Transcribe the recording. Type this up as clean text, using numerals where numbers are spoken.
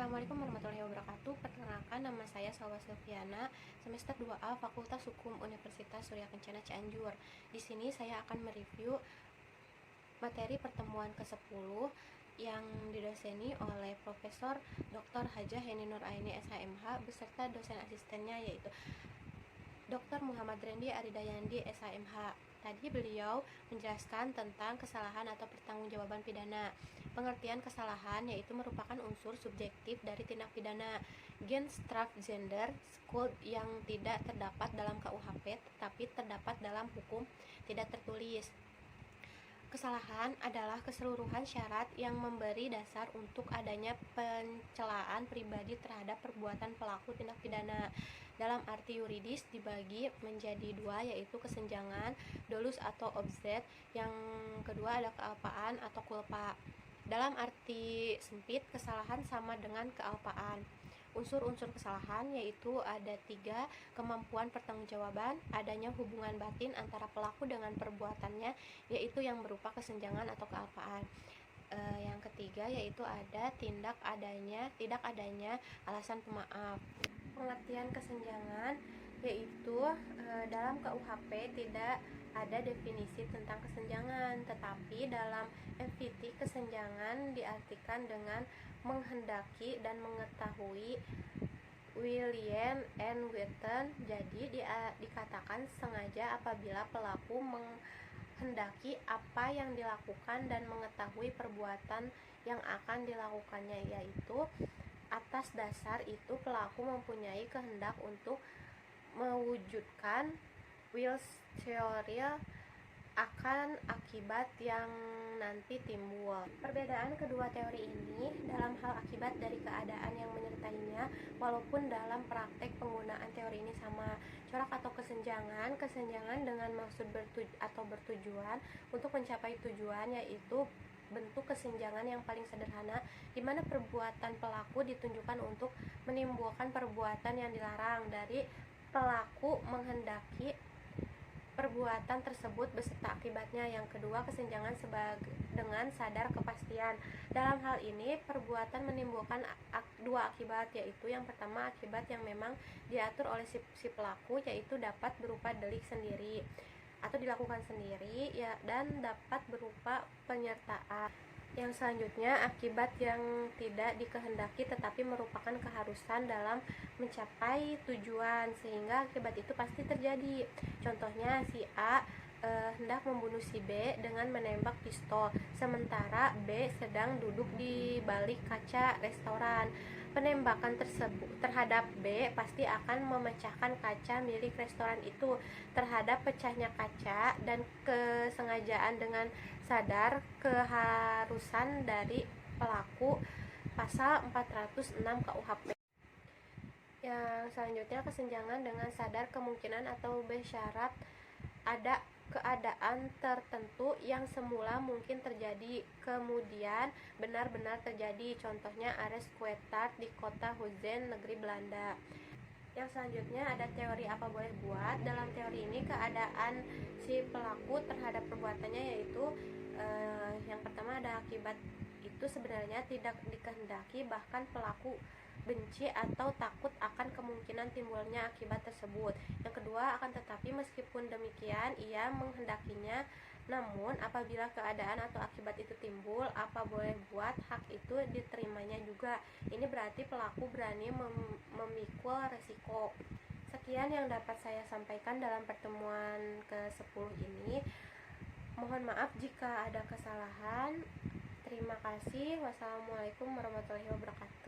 Assalamualaikum warahmatullahi wabarakatuh. Perkenalkan, nama saya Salwa Silviana, semester 2A Fakultas Hukum Universitas Surya Kencana Cianjur. Di sini saya akan mereview materi pertemuan ke-10 yang didoseni oleh Profesor Dr. Hajah Heni Nur Aini SHMH beserta dosen asistennya yaitu Dr. Muhammad Rendi Aridayandi SHMH. Tadi beliau menjelaskan tentang kesalahan atau pertanggungjawaban pidana. Pengertian kesalahan yaitu merupakan unsur subjektif dari tindak pidana Strafgender Schuld yang tidak terdapat dalam KUHP tetapi terdapat dalam hukum tidak tertulis. Kesalahan adalah keseluruhan syarat yang memberi dasar untuk adanya pencelaan pribadi terhadap perbuatan pelaku tindak pidana. Dalam arti yuridis dibagi menjadi dua, yaitu kesenjangan, dolus atau objek, yang kedua ada kealpaan atau culpa. Dalam arti sempit, kesalahan sama dengan kealpaan. Unsur-unsur kesalahan yaitu ada 3, kemampuan pertanggungjawaban, adanya hubungan batin antara pelaku dengan perbuatannya, yaitu yang berupa kesenjangan atau kealpaan. Yang ketiga yaitu ada tidak adanya alasan pemaaf. Pengertian kesenjangan yaitu dalam KUHP tidak ada definisi tentang kesenjangan, tetapi dalam MVT kesenjangan diartikan dengan menghendaki dan mengetahui William and Witten. Jadi dikatakan sengaja apabila pelaku menghendaki apa yang dilakukan dan mengetahui perbuatan yang akan dilakukannya, yaitu atas dasar itu pelaku mempunyai kehendak untuk mewujudkan Wills theory akan akibat yang nanti timbul. Perbedaan kedua teori ini dalam hal akibat dari keadaan yang menyertainya, walaupun dalam praktek penggunaan teori ini sama. Corak atau kesenjangan dengan maksud bertujuan untuk mencapai tujuan, yaitu bentuk kesenjangan yang paling sederhana di mana perbuatan pelaku ditunjukkan untuk menimbulkan perbuatan yang dilarang dari pelaku menghendaki perbuatan tersebut beserta akibatnya. Yang kedua, kesenjangan dengan sadar kepastian. Dalam hal ini, perbuatan menimbulkan dua akibat, yaitu yang pertama akibat yang memang diatur oleh si pelaku, yaitu dapat berupa delik sendiri atau dilakukan sendiri ya, dan dapat berupa penyertaan. Yang selanjutnya, akibat yang tidak dikehendaki tetapi merupakan keharusan dalam mencapai tujuan, sehingga akibat itu pasti terjadi. Contohnya, si A hendak membunuh si B dengan menembak pistol, sementara B sedang duduk di balik kaca restoran. Penembakan tersebut terhadap B pasti akan memecahkan kaca milik restoran itu. Terhadap pecahnya kaca dan kesengajaan dengan sadar keharusan dari pelaku, pasal 406 KUHP. Yang selanjutnya, kesenjangan dengan sadar kemungkinan atau bersyarat ada keadaan tertentu yang semula mungkin terjadi kemudian benar-benar terjadi. Contohnya arrest Quetart di kota Huizen, negeri Belanda. Yang selanjutnya ada teori apa boleh buat. Dalam teori ini keadaan si pelaku terhadap perbuatannya yaitu yang pertama ada akibat itu sebenarnya tidak dikehendaki, bahkan pelaku benci atau takut akan kemungkinan timbulnya akibat tersebut. Yang kedua, akan tetapi meskipun demikian ia menghendakinya, namun apabila keadaan atau akibat itu timbul, apa boleh buat hak itu diterimanya juga. Ini berarti pelaku berani memikul resiko. Sekian yang dapat saya sampaikan dalam pertemuan ke-10 ini. Mohon maaf jika ada kesalahan. Terima kasih. Wassalamualaikum warahmatullahi wabarakatuh.